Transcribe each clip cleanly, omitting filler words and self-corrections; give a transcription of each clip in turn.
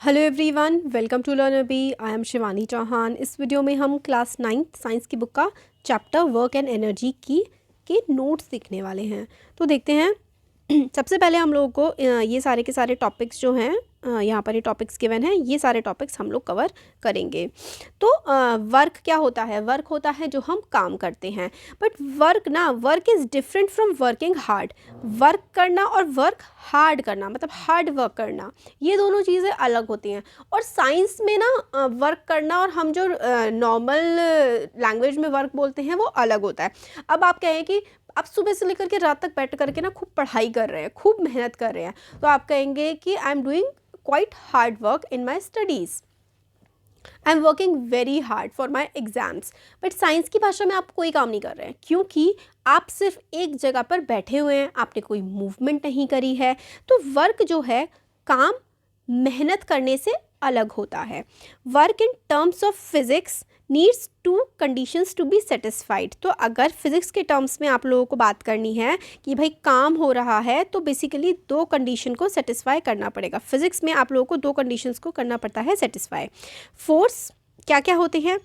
Hello everyone, welcome to Learner B. I am Shivani Chauhan. इस video में हम क्लास 9th साइंस की बुक का चैप्टर वर्क एंड एनर्जी की के नोट्स सीखने वाले हैं। तो देखते हैं। सबसे पहले हम लोगों को ये सारे के सारे टॉपिक्स जो हैं, यहाँ पर ये टॉपिक्स गिवन हैं, ये सारे टॉपिक्स हम लोग कवर करेंगे। तो वर्क क्या होता है? वर्क होता है जो हम काम करते हैं। But work is different from working hard. Work करना और वर्क हार्ड करना, मतलब हार्ड वर्क करना, ये दोनों चीज़ें अलग होती हैं। और साइंस में ना वर्क करना और हम जो नॉर्मल लैंग्वेज में वर्क बोलते हैं वो अलग होता है। अब आप कहें कि आप सुबह से लेकर के रात तक बैठ करके ना खूब पढ़ाई कर रहे हैं, खूब मेहनत कर रहे हैं, तो आप कहेंगे कि I am doing quite hard work in my studies, I am working very hard for my exams. But science की भाषा में आप कोई काम नहीं कर रहे हैं, क्योंकि आप सिर्फ एक जगह पर बैठे हुए हैं, आपने कोई मूवमेंट नहीं करी है। तो वर्क जो है, काम मेहनत करने से अलग होता है। Work in terms of physics needs two conditions to be satisfied. तो अगर फिजिक्स के टर्म्स में आप लोगों को बात करनी है कि भाई काम हो रहा है, तो बेसिकली दो कंडीशन को सेटिस्फाई करना पड़ेगा। फिजिक्स में आप लोगों को दो कंडीशंस को करना पड़ता है सेटिस्फाई। फोर्स क्या क्या होते हैं?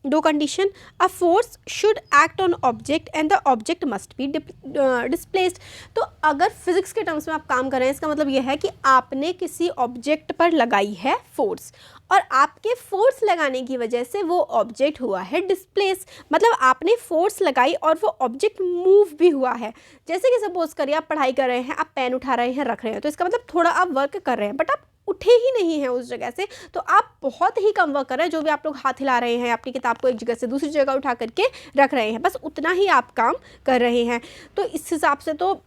दो condition. A force should act on object and the object must be displaced. तो अगर फिजिक्स के टर्म्स में आप काम कर रहे हैं, इसका मतलब यह है कि आपने किसी ऑब्जेक्ट पर लगाई है फोर्स, और आपके फोर्स लगाने की वजह से वो ऑब्जेक्ट हुआ है डिस्प्लेस। मतलब आपने फोर्स लगाई और वो ऑब्जेक्ट मूव भी हुआ है। जैसे कि सपोज करिए आप पढ़ाई कर रहे हैं, आप पेन उठा रहे हैं, रख रहे हैं, तो इसका मतलब थोड़ा आप वर्क कर रहे हैं, बट आप उठे ही नहीं हैं उस जगह से, तो आप बहुत ही कम वर्क कर रहे हैं। जो भी आप लोग हाथ हिला रहे हैं, अपनी किताब को एक जगह से दूसरी जगह उठा करके रख रहे हैं, बस उतना ही आप काम कर रहे हैं। तो इस हिसाब से तो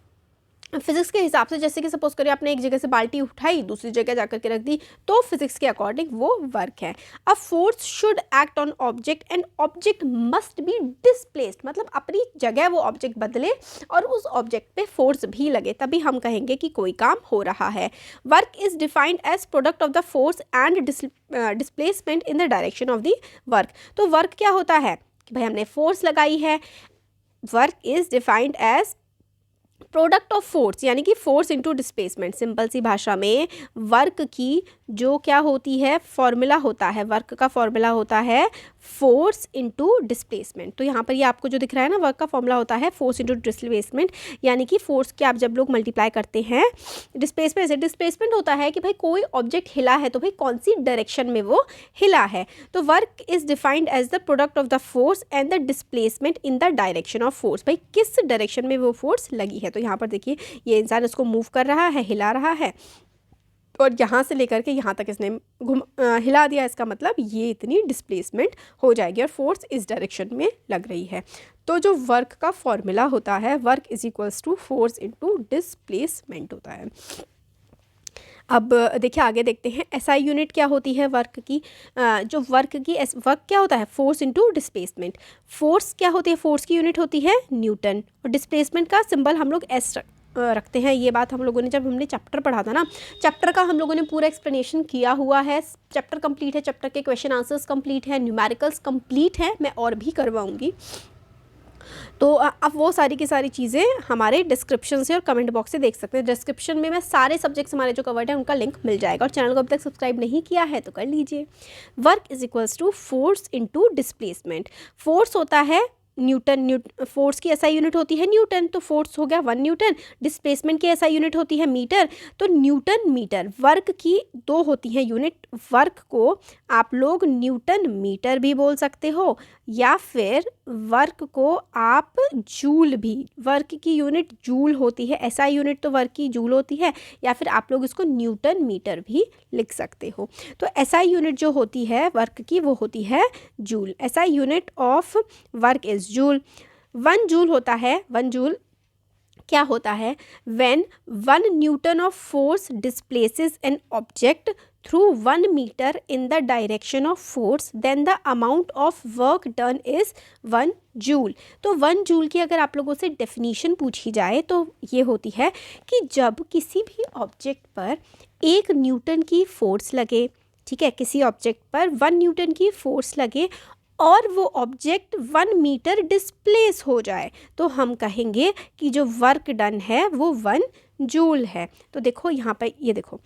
फिजिक्स के हिसाब से, जैसे कि सपोज करिए आपने एक जगह से बाल्टी उठाई, दूसरी जगह जाकर के रख दी, तो फिजिक्स के अकॉर्डिंग वो वर्क है। A force should act on object and object must be displaced. मतलब अपनी जगह वो ऑब्जेक्ट बदले और उस ऑब्जेक्ट पे फोर्स भी लगे, तभी हम कहेंगे कि कोई काम हो रहा है। Work is defined as product of the force and displacement in the direction of the work. तो वर्क क्या होता है कि भाई हमने फोर्स लगाई है। Work is defined as product of force, यानी कि फोर्स इनटू डिस्प्लेसमेंट। सिंपल सी भाषा में वर्क की जो क्या होती है, फॉर्मूला होता है, वर्क का फॉर्मूला होता है फोर्स इनटू डिस्प्लेसमेंट। तो यहाँ पर ये आपको जो दिख रहा है ना, वर्क का फॉर्मूला होता है फोर्स इनटू डिस्प्लेसमेंट, यानी कि फोर्स के आप जब लोग मल्टीप्लाई करते हैं डिस्प्लेसमेंट से, डिस्प्लेसमेंट होता है कि भाई कोई ऑब्जेक्ट हिला है, तो भाई कौन सी डायरेक्शन में वो हिला है। तो work is defined as the product of the force and the displacement in the direction of force. भाई किस डायरेक्शन में वो फोर्स लगी है। तो यहाँ पर देखिए, ये इंसान इसको मूव कर रहा है, हिला रहा है, और यहाँ से लेकर के यहाँ तक इसने हिला दिया, इसका मतलब ये इतनी डिस्प्लेसमेंट हो जाएगी और फोर्स इस डायरेक्शन में लग रही है। तो जो वर्क का फॉर्मूला होता है, work is equals to force into displacement होता है। अब देखिए आगे देखते हैं, एसआई यूनिट क्या होती है वर्क की। जो वर्क क्या होता है, फोर्स इनटू डिस्प्लेसमेंट। फोर्स क्या होती है, फोर्स की यूनिट होती है न्यूटन, और डिस्प्लेसमेंट का सिंबल हम लोग एस रखते हैं। ये बात हम लोगों ने जब हमने चैप्टर पढ़ा था ना, चैप्टर का हम लोगों ने पूरा एक्सप्लेनेशन किया हुआ है। चैप्टर कंप्लीट है, चैप्टर के क्वेश्चन आंसर्स कंप्लीट है, न्यूमेरिकल्स कंप्लीट है, मैं और भी करवाऊंगी। तो अब वो सारी की सारी चीज़ें हमारे डिस्क्रिप्शन से और कमेंट बॉक्स से देख सकते हैं। डिस्क्रिप्शन में मैं सारे सब्जेक्ट्स हमारे जो कवर्ड है उनका लिंक मिल जाएगा, और चैनल को अभी तक सब्सक्राइब नहीं किया है तो कर लीजिए। Work is equals to force into displacement. Force होता है न्यूटन, फोर्स की एसआई यूनिट होती है न्यूटन, तो फोर्स हो गया 1 न्यूटन। डिस्प्लेसमेंट की एसआई यूनिट होती है मीटर, तो न्यूटन मीटर। वर्क की दो होती हैं यूनिट। वर्क को आप लोग न्यूटन मीटर भी बोल सकते हो, या फिर वर्क को आप जूल भी, वर्क की यूनिट जूल होती है, एसआई यूनिट तो वर्क की जूल होती है, या फिर आप लोग इसको न्यूटन मीटर भी लिख सकते हो। तो एसआई यूनिट जो होती है वर्क की, वो होती है joule. SI unit of work is joule. 1 joule होता है, 1 जूल क्या होता है, when 1 newton of force displaces an object through 1 metre in the direction of force, then the amount of work done is 1 joule. तो 1 joule की अगर आप लोगों से डेफिनीशन पूछी जाए तो ये होती है कि जब किसी भी ऑब्जेक्ट पर 1 न्यूटन की फोर्स लगे, ठीक है, किसी ऑब्जेक्ट पर 1 न्यूटन की फोर्स लगे और वो ऑब्जेक्ट 1 मीटर डिस्प्लेस हो जाए, तो हम कहेंगे कि जो वर्क डन है वो 1 जूल है। तो देखो यहाँ पर, ये देखो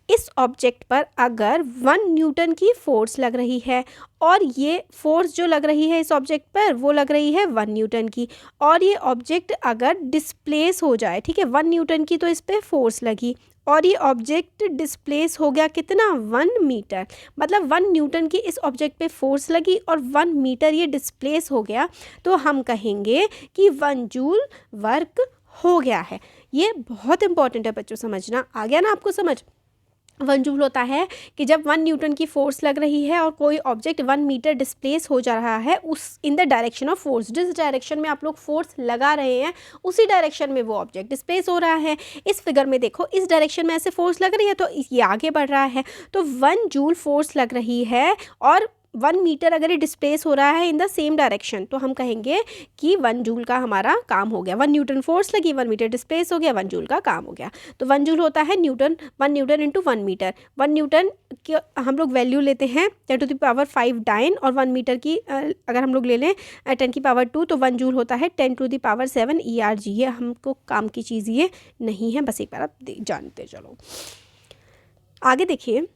इस ऑब्जेक्ट पर अगर 1 न्यूटन की फोर्स लग रही है और ये फोर्स जो लग रही है इस ऑब्जेक्ट पर वो लग रही है 1 न्यूटन की, और ये ऑब्जेक्ट अगर डिस्प्लेस हो जाए, ठीक है, 1 न्यूटन की तो इस पर फोर्स लगी और ये ऑब्जेक्ट डिस्प्लेस हो गया कितना, 1 मीटर, मतलब 1 न्यूटन की इस ऑब्जेक्ट पे फोर्स लगी और 1 मीटर ये डिस्प्लेस हो गया, तो हम कहेंगे कि 1 जूल वर्क हो गया है। ये बहुत इंपॉर्टेंट है बच्चों, समझना। आ गया ना आपको समझ? 1 जूल होता है कि जब 1 न्यूटन की फोर्स लग रही है और कोई ऑब्जेक्ट 1 मीटर डिस्प्लेस हो जा रहा है उस इन द डायरेक्शन ऑफ फोर्स, जिस डायरेक्शन में आप लोग फोर्स लगा रहे हैं उसी डायरेक्शन में वो ऑब्जेक्ट डिस्प्लेस हो रहा है। इस फिगर में देखो, इस डायरेक्शन में ऐसे फोर्स लग रही है तो ये आगे बढ़ रहा है, तो 1 जूल फोर्स लग रही है और 1 मीटर अगर ये डिस्प्लेस हो रहा है इन द सेम डायरेक्शन, तो हम कहेंगे कि 1 जूल का हमारा काम हो गया। 1 न्यूटन फोर्स लगी, 1 मीटर डिस्प्लेस हो गया, 1 जूल का काम हो गया। तो 1 जूल होता है newton, 1 newton into 1 metre. 1 newton की हम लोग वैल्यू लेते हैं 10⁵ डाइन, और 1 मीटर की अगर हम लोग ले लें 10⁻², तो 1 जूल होता है 10⁻7 ERG। ये हमको काम की चीज़ ये नहीं है, बस एक बार आप जानते चलो। आगे देखिए,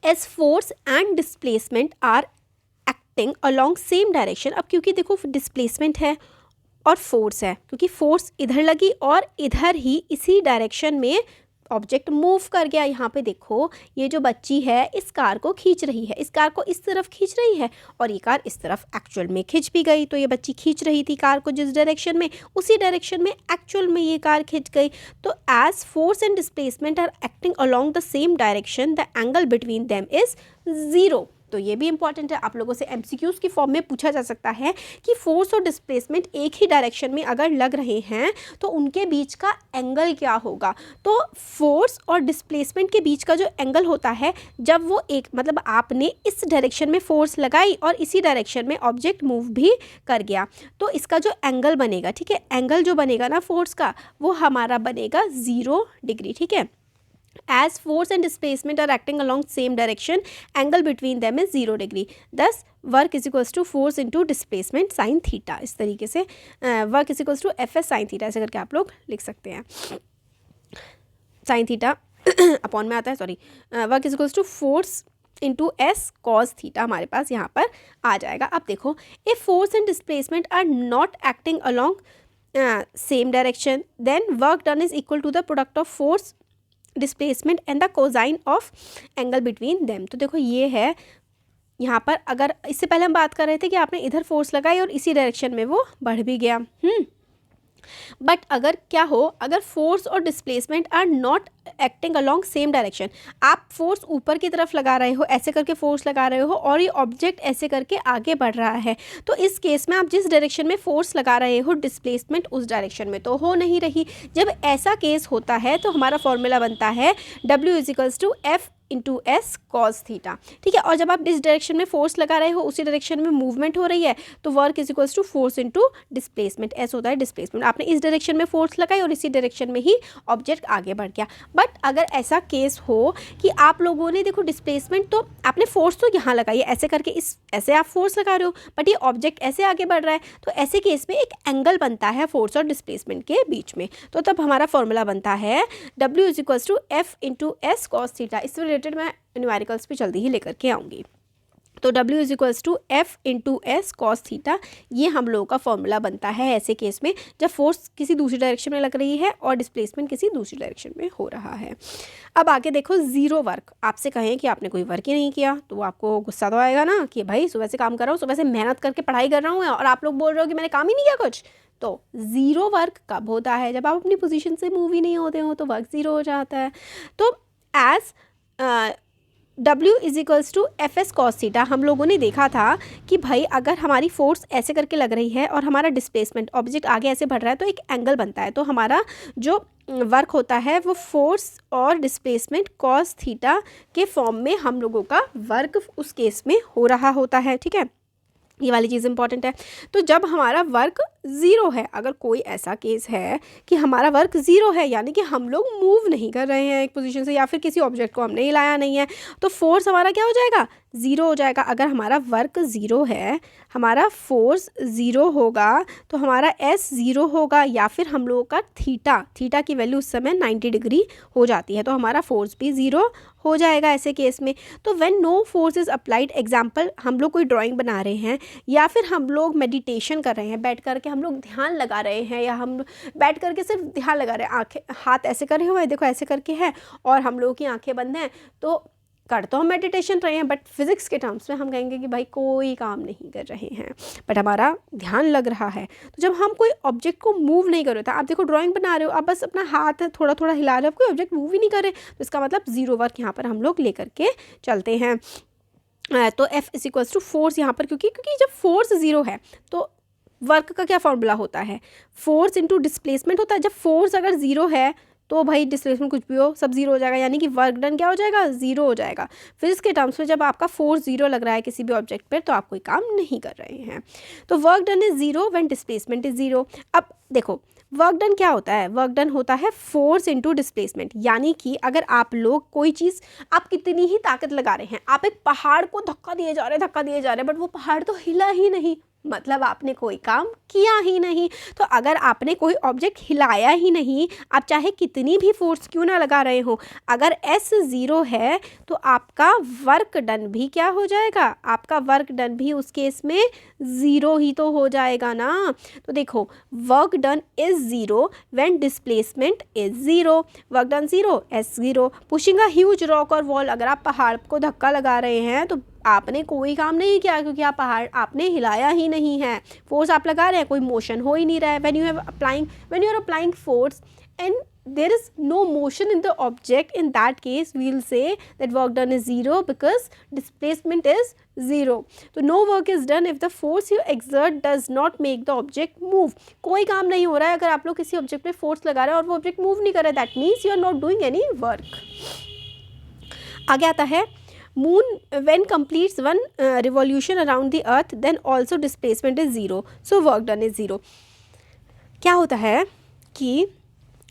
as force and displacement are acting along same direction. अब क्योंकि देखो डिस्प्लेसमेंट है और फोर्स है, क्योंकि फोर्स इधर लगी और इधर ही इसी डायरेक्शन में ऑब्जेक्ट मूव कर गया। यहाँ पे देखो, ये जो बच्ची है इस कार को खींच रही है, इस कार को इस तरफ खींच रही है और ये कार इस तरफ एक्चुअल में खिंच भी गई। तो ये बच्ची खींच रही थी कार को जिस डायरेक्शन में, उसी डायरेक्शन में एक्चुअल में ये कार खिंच गई। तो as force and displacement are acting along the same direction, the angle between them is 0। तो ये भी इंपॉर्टेंट है, आप लोगों से MCQs की फॉर्म में पूछा जा सकता है कि फोर्स और डिस्प्लेसमेंट एक ही डायरेक्शन में अगर लग रहे हैं तो उनके बीच का एंगल क्या होगा। तो फोर्स और डिस्प्लेसमेंट के बीच का जो एंगल होता है, जब वो एक मतलब आपने इस डायरेक्शन में फोर्स लगाई और इसी डायरेक्शन में ऑब्जेक्ट मूव भी कर गया, तो इसका जो एंगल बनेगा, ठीक है, एंगल जो बनेगा ना फोर्स का, वो हमारा बनेगा 0 डिग्री, ठीक है। As force and displacement are acting along same direction, angle between them is 0 degree. Thus, work is equals to force into displacement sin theta। इस तरीके से work is equals to Fs sin theta ऐसे करके आप लोग लिख सकते हैं। sin theta अपॉन में आता है, sorry, work is equals to force into S cos theta हमारे पास यहाँ पर आ जाएगा। अब देखो, if force and displacement are not acting along same direction, then work done is equal to the product of force displacement and the cosine of angle between them. तो देखो ये है, यहाँ पर अगर इससे पहले हम बात कर रहे थे कि आपने इधर फोर्स लगाई और इसी डायरेक्शन में वो बढ़ भी गया, बट अगर क्या हो, अगर फोर्स और displacement are not acting along same direction, आप फोर्स ऊपर की तरफ लगा रहे हो, ऐसे करके फोर्स लगा रहे हो और ये ऑब्जेक्ट ऐसे करके आगे बढ़ रहा है, तो इस केस में आप जिस डायरेक्शन में फोर्स लगा रहे हो डिस्प्लेसमेंट उस डायरेक्शन में तो हो नहीं रही। जब ऐसा केस होता है तो हमारा फॉर्मूला बनता है W = F into S cos theta, ठीक है। और जब आप जिस डायरेक्शन में फोर्स लगा रहे हो उसी डायरेक्शन में मूवमेंट हो रही है, तो work is equals to force into displacement, s होता है डिस्प्लेसमेंट। आपने इस डायरेक्शन में फोर्स लगाई और इसी डायरेक्शन में ही ऑब्जेक्ट आगे बढ़ गया। बट अगर ऐसा केस हो कि आप लोगों ने देखो डिस्प्लेसमेंट, तो आपने फोर्स तो यहाँ लगाई है ऐसे करके, इस ऐसे आप फोर्स लगा रहे हो, बट ये ऑब्जेक्ट ऐसे आगे बढ़ रहा है, तो ऐसे केस में एक एंगल बनता है फोर्स और डिस्प्लेसमेंट के बीच में। तो तब हमारा फॉर्मूला बनता है W = F into S cos theta. इससे रिलेटेड मैं न्यूमेरिकल्स पे जल्दी ही लेकर के आऊँगी। तो W = F into S cos theta, ये हम लोगों का फॉर्मूला बनता है ऐसे केस में जब फोर्स किसी दूसरी डायरेक्शन में लग रही है और डिस्प्लेसमेंट किसी दूसरी डायरेक्शन में हो रहा है। अब आगे देखो, ज़ीरो वर्क। आपसे कहें कि आपने कोई वर्क ही नहीं किया तो आपको गुस्सा तो आएगा ना कि भाई सुबह से काम कर रहा हूँ, सुबह से मेहनत करके पढ़ाई कर रहा हूँ और आप लोग बोल रहे हो कि मैंने काम ही नहीं किया कुछ। तो ज़ीरो वर्क कब होता है? जब आप अपनी पोजीशन से मूव ही नहीं होते हो तो वर्क ज़ीरो हो जाता है। तो as W = Fs cos theta हम लोगों ने देखा था कि भाई अगर हमारी फोर्स ऐसे करके लग रही है और हमारा डिस्प्लेसमेंट ऑब्जेक्ट आगे ऐसे बढ़ रहा है तो एक एंगल बनता है। तो हमारा जो वर्क होता है वो फोर्स और डिस्प्लेसमेंट cos थीटा के फॉर्म में हम लोगों का वर्क उस केस में हो रहा होता है, ठीक है। ये वाली चीज़ इंपॉर्टेंट है। तो जब हमारा वर्क ज़ीरो है, अगर कोई ऐसा केस है कि हमारा वर्क ज़ीरो है यानी कि हम लोग मूव नहीं कर रहे हैं एक पोजीशन से या फिर किसी ऑब्जेक्ट को हमने हिलाया नहीं है, तो फोर्स हमारा क्या हो जाएगा? ज़ीरो हो जाएगा। अगर हमारा वर्क ज़ीरो है, हमारा फोर्स ज़ीरो होगा, तो हमारा एस ज़ीरो होगा, या फिर हम लोगों का थीटा की वैल्यू उस समय 90 डिग्री हो जाती है, तो हमारा फोर्स भी ज़ीरो हो जाएगा ऐसे केस में। तो when no force is applied, example हम लोग कोई ड्राइंग बना रहे हैं, या फिर हम लोग मेडिटेशन कर रहे हैं, बैठ करके हम लोग ध्यान लगा रहे हैं, या हम बैठ करके सिर्फ ध्यान लगा रहे हैं, आँखें हाथ ऐसे करे हुए हैं, देखो ऐसे करके है, और हम लोगों की आंखें बंद हैं, तो कर तो हम मेडिटेशन रहे हैं, बट फिजिक्स के टर्म्स में हम कहेंगे कि भाई कोई काम नहीं कर रहे हैं, बट हमारा ध्यान लग रहा है। तो जब हम कोई ऑब्जेक्ट को मूव नहीं कर रहे थे, आप देखो ड्राइंग बना रहे हो, आप बस अपना हाथ थोड़ा थोड़ा हिला रहे हो, कोई ऑब्जेक्ट मूव ही नहीं कर रहे, तो इसका मतलब ज़ीरो वर्क यहाँ पर हम लोग लेकर के चलते हैं। तो F is equals to force यहाँ पर, क्योंकि जब फोर्स ज़ीरो है तो वर्क का क्या फॉर्मूला होता है, फोर्स इंटू डिस्प्लेसमेंट होता है। जब फोर्स अगर ज़ीरो है तो भाई डिस्प्लेसमेंट कुछ भी हो सब ज़ीरो हो जाएगा, यानी कि वर्क डन क्या हो जाएगा, ज़ीरो हो जाएगा। फिजिक्स के टर्म्स में जब आपका फोर्स ज़ीरो लग रहा है किसी भी ऑब्जेक्ट पर, तो आप कोई काम नहीं कर रहे हैं। तो work done is zero when displacement is zero. अब देखो वर्क डन क्या होता है, वर्क डन होता है फोर्स इंटू डिस्प्लेसमेंट, यानी कि अगर आप लोग कोई चीज़, आप कितनी ही ताकत लगा रहे हैं, आप एक पहाड़ को धक्का दिए जा रहे हैं, बट वो पहाड़ तो हिला ही नहीं, मतलब आपने कोई काम किया ही नहीं। तो अगर आपने कोई ऑब्जेक्ट हिलाया ही नहीं, आप चाहे कितनी भी फोर्स क्यों ना लगा रहे हो, अगर एस ज़ीरो है तो आपका वर्क डन भी क्या हो जाएगा, आपका वर्क डन भी उस केस में ज़ीरो ही तो हो जाएगा ना। तो देखो work done is zero when displacement is zero. Work done zero, S zero. Pushing a huge rock और वॉल, अगर आप पहाड़ को धक्का लगा रहे हैं तो आपने कोई काम नहीं किया, क्योंकि आप पहाड़ आपने हिलाया ही नहीं है, फोर्स आप लगा रहे हैं, कोई मोशन हो ही नहीं रहा है। When you are applying force and there is no motion in the object, in that case we'll say that work done is zero because displacement is zero. So no work is done if the force you exert does not make the object move. कोई काम नहीं हो रहा है अगर आप लोग किसी ऑब्जेक्ट पे फोर्स लगा रहे हैं और वो ऑब्जेक्ट मूव नहीं कर रहा है, that means you are not doing any work. आगे आता है Moon when completes one revolution around the earth then also displacement is zero, so work done is zero. क्या होता है कि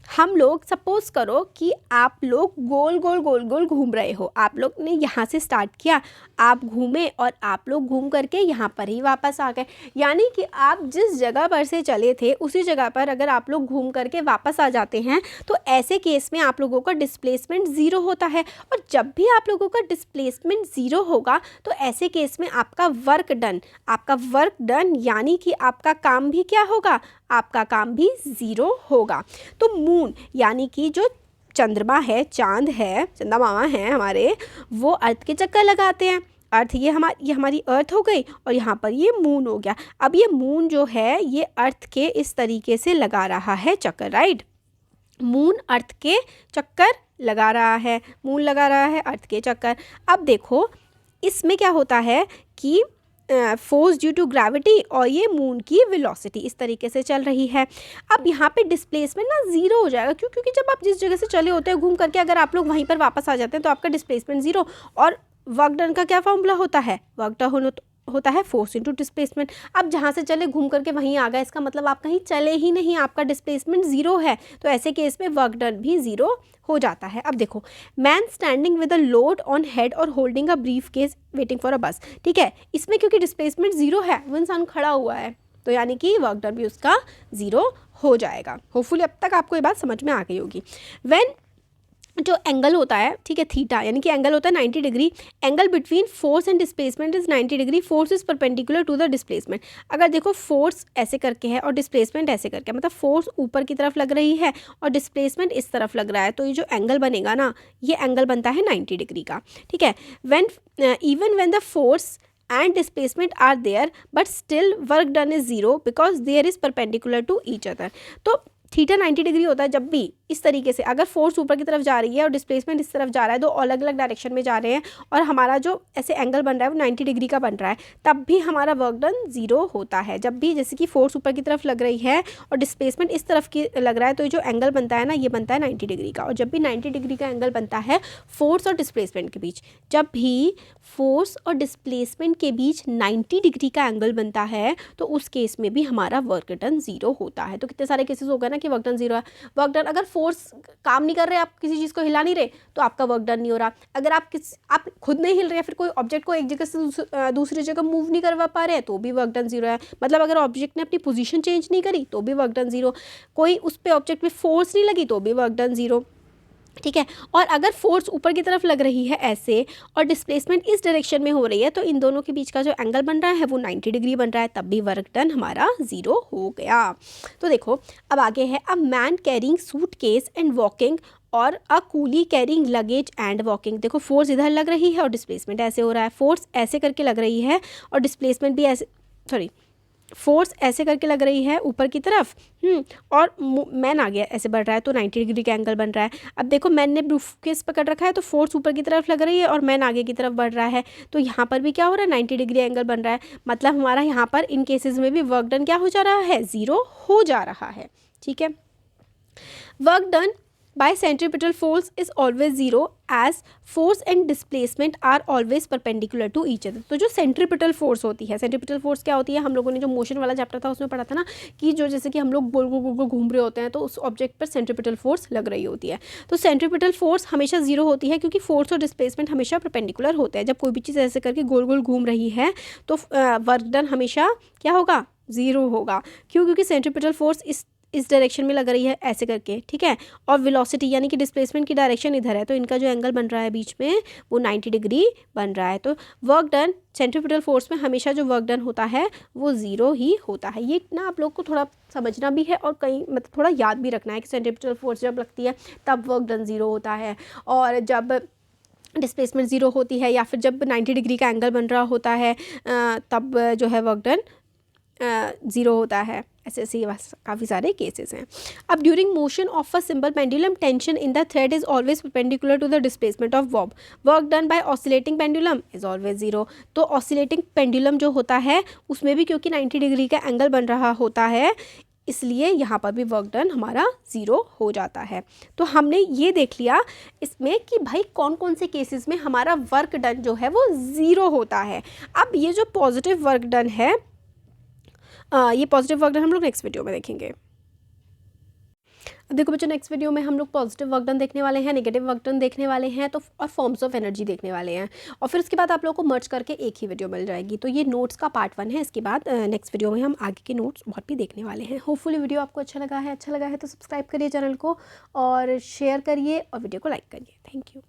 हम लोग सपोज करो कि आप लोग गोल गोल घूम रहे हो, आप लोग ने यहाँ से स्टार्ट किया, आप घूमे और आप लोग घूम करके यहाँ पर ही वापस आ गए, यानी कि आप जिस जगह पर से चले थे उसी जगह पर अगर आप लोग घूम करके वापस आ जाते हैं तो ऐसे केस में आप लोगों का डिस्प्लेसमेंट ज़ीरो होता है। और जब भी आप लोगों का डिस्प्लेसमेंट ज़ीरो होगा तो ऐसे केस में आपका वर्क डन यानी कि आपका काम भी क्या होगा, आपका काम भी ज़ीरो होगा। तो मून यानी कि जो चंद्रमा है, चांद है, चंदा मामा हैं हमारे, वो अर्थ के चक्कर लगाते हैं। अर्थ ये हमारी अर्थ हो गई और यहाँ पर ये मून हो गया। अब ये मून जो है ये अर्थ के इस तरीके से लगा रहा है चक्कर, राइट। मून अर्थ के चक्कर लगा रहा है, मून लगा रहा है अर्थ के चक्कर। अब देखो इसमें क्या होता है कि फोर्स ड्यू टू ग्रेविटी और ये मून की वेलोसिटी इस तरीके से चल रही है। अब यहाँ पे डिस्प्लेसमेंट ना ज़ीरो हो जाएगा, क्योंकि जब आप जिस जगह से चले होते हैं घूम करके अगर आप लोग वहीं पर वापस आ जाते हैं तो आपका डिस्प्लेसमेंट ज़ीरो। और वर्क डन का क्या फॉर्मूला होता है, वर्क डन होता है फोर्स इनटू डिस्प्लेसमेंट। अब जहाँ से चले घूम करके वहीं आ गए, इसका मतलब आप कहीं चले ही नहीं, आपका डिस्प्लेसमेंट ज़ीरो है, तो ऐसे केस में वर्क डन भी ज़ीरो हो जाता है। अब देखो man standing with a load on head और holding a briefcase waiting for a bus, ठीक है, इसमें क्योंकि डिस्प्लेसमेंट ज़ीरो है, वो इंसान खड़ा हुआ है, तो यानी कि वर्क डन भी उसका ज़ीरो हो जाएगा। होपफुली अब तक आपको ये बात समझ में आ गई होगी। व्हेन जो एंगल होता है, ठीक है, थीटा, यानी कि एंगल होता है 90 degree, angle between force and displacement is 90 degree, force is perpendicular to the displacement. अगर देखो फोर्स ऐसे करके है और डिस्प्लेसमेंट ऐसे करके, मतलब फोर्स ऊपर की तरफ लग रही है और डिस्प्लेसमेंट इस तरफ लग रहा है, तो ये जो एंगल बनेगा ना, ये एंगल बनता है 90 डिग्री का, ठीक है। Even when the force and displacement are there but still work done is zero because there is perpendicular to each other. तो थीटा 90 डिग्री होता है जब भी इस तरीके से अगर फोर्स ऊपर की तरफ जा रही है और डिस्प्लेसमेंट इस तरफ जा रहा है, दो अलग अलग डायरेक्शन में जा रहे हैं और हमारा जो ऐसे एंगल बन रहा है वो 90 डिग्री का बन रहा है, तब भी हमारा वर्क डन ज़ीरो होता है। जब भी जैसे कि फोर्स ऊपर की तरफ लग रही है और डिस्प्लेसमेंट इस तरफ की लग रहा है, तो जो एंगल बनता है ना, ये बनता है 90 डिग्री का। और जब भी 90 डिग्री का एंगल बनता है फोर्स और डिस्प्लेसमेंट के बीच, जब भी फोर्स और डिस्प्लेसमेंट के बीच 90 डिग्री का एंगल बनता है, तो उस केस में भी हमारा वर्क डन ज़ीरो होता है। तो कितने सारे केसेस हो गए ना कि वर्क डन ज़ीरो है। वर्क डन अगर फोर्स काम नहीं कर रहे, आप किसी चीज़ को हिला नहीं रहे, तो आपका वर्क डन नहीं हो रहा। अगर आप खुद नहीं हिल रहे हैं, फिर कोई ऑब्जेक्ट को एक जगह से दूसरी जगह मूव नहीं करवा पा रहे हैं, तो भी वर्क डन जीरो है। मतलब अगर ऑब्जेक्ट ने अपनी पोजीशन चेंज नहीं करी तो भी वर्क डन जीरो, कोई उस पर ऑब्जेक्ट पे फोर्स नहीं लगी तो भी वर्क डन जीरो, ठीक है। और अगर फोर्स ऊपर की तरफ लग रही है ऐसे और डिस्प्लेसमेंट इस डायरेक्शन में हो रही है, तो इन दोनों के बीच का जो एंगल बन रहा है वो 90 डिग्री बन रहा है, तब भी वर्क डन हमारा ज़ीरो हो गया। तो देखो अब आगे है, a man carrying suitcase and walking और a coolie carrying luggage and walking. देखो फोर्स इधर लग रही है और डिस्प्लेसमेंट ऐसे हो रहा है, फोर्स ऐसे करके लग रही है और डिस्प्लेसमेंट भी ऐसे, फोर्स ऐसे करके लग रही है ऊपर की तरफ, और मैन आ गया ऐसे बढ़ रहा है, तो 90 डिग्री का एंगल बन रहा है। अब देखो मैन ने ब्रूफ केस पकड़ रखा है, तो फोर्स ऊपर की तरफ लग रही है और मैन आगे की तरफ बढ़ रहा है, तो यहाँ पर भी क्या हो रहा है, 90 डिग्री एंगल बन रहा है। मतलब हमारा यहाँ पर इन केसेस में भी वर्क डन क्या हो जा रहा है, ज़ीरो हो जा रहा है, ठीक है। Work done by centripetal force is always zero as force and displacement are always perpendicular to each other। तो जो सेंट्रीपिटल फोर्स होती है, सेंट्रीपिटल फोर्स क्या होती है, हम लोगों ने जो मोशन वाला चैप्टर था उसमें पढ़ा था ना, कि जो जैसे कि हम लोग गोल गोल गोल गोल घूम रहे होते हैं तो उस ऑब्जेक्ट पर सेंट्रीपिटल फोर्स लग रही होती है। तो सेंट्रीपिटल फोर्स हमेशा जीरो होती है क्योंकि फोर्स और डिस्प्लेसमेंट हमेशा परपेंडिकुलर होते हैं। जब कोई भी चीज़ ऐसे करके गोल गोल घूम रही है तो वर्क डन हमेशा क्या होगा, ज़ीरो होगा। क्यों, क्योंकि सेंट्रीपिटल फोर्स इस डायरेक्शन में लग रही है ऐसे करके, ठीक है, और वेलोसिटी यानी कि डिस्प्लेसमेंट की डायरेक्शन इधर है, तो इनका जो एंगल बन रहा है बीच में वो 90 डिग्री बन रहा है। तो वर्क डन सेंट्रीपिटल फोर्स में हमेशा जो वर्क डन होता है वो ज़ीरो ही होता है। ये ना आप लोग को थोड़ा समझना भी है और कहीं मतलब थोड़ा याद भी रखना है कि सेंट्रीपिटल फोर्स जब लगती है तब वर्क डन ज़ीरो होता है, और जब डिस्प्लेसमेंट ज़ीरो होती है या फिर जब 90 डिग्री का एंगल बन रहा होता है तब जो है वर्क डन ज़ीरो होता है। ऐसे ऐसे काफ़ी सारे केसेस हैं। अब during motion of a simple pendulum tension in the thread is always perpendicular to the displacement of bob. Work done by oscillating pendulum is always zero. तो ऑसिलेटिंग पेंडुलम जो होता है उसमें भी क्योंकि 90 डिग्री का एंगल बन रहा होता है, इसलिए यहाँ पर भी वर्क डन हमारा ज़ीरो हो जाता है। तो हमने ये देख लिया इसमें कि भाई कौन कौन से केसेस में हमारा वर्क डन जो है वो ज़ीरो होता है। अब ये जो पॉजिटिव वर्क डन है, ये पॉजिटिव वर्क डन हम लोग नेक्स्ट वीडियो में देखेंगे। अब देखो बच्चों, नेक्स्ट वीडियो में हम लोग पॉजिटिव वर्क डन देखने वाले हैं, नेगेटिव वर्क डन देखने वाले हैं, तो और फॉर्म्स ऑफ एनर्जी देखने वाले हैं, और फिर उसके बाद आप लोगों को मर्ज करके एक ही वीडियो मिल जाएगी। तो ये नोट्स का पार्ट 1 है। इसके बाद नेक्स्ट वीडियो में हम आगे के नोट्स बहुत भी देखने वाले हैं। होपफुली वीडियो आपको अच्छा लगा है तो सब्सक्राइब करिए चैनल को और शेयर करिए और वीडियो को लाइक करिए। Thank you.